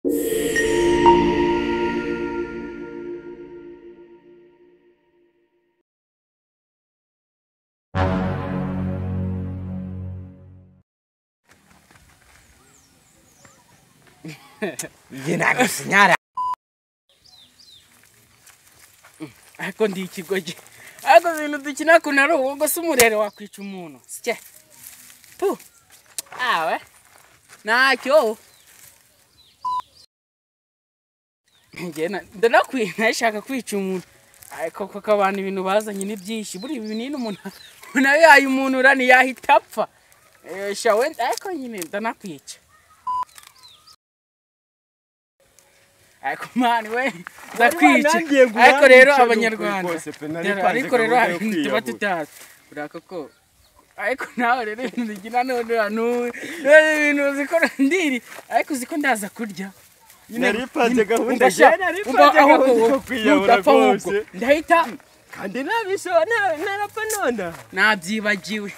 Gina signara. Ako ndi ikigoje. Ako bintu dukina kunaro ubwo sumurere wakwica umuntu. Sike. Pu. Awe. Nacyo. Ngena ndanakwina nashaka kwica umuntu. Ariko koko abantu ibintu bazanye ni byinshi. Buri ibintu umuntu yayi umuntu urani yahita apfa. Shawe ariko nyine ndanakwica. Ariko mani we ndakwica. Ariko rero abanyarwanda. Ariko rero tuba tutazi. Urakoko. Ariko nawe rero ibintu bigina none hano. Ibintu zikora ndiri. Ariko ziko ndaza kurya. Naripanze gahunda yo kwiyahura rwose. Ndahita kandi nabishona narapfa none. Nabyibagiwe.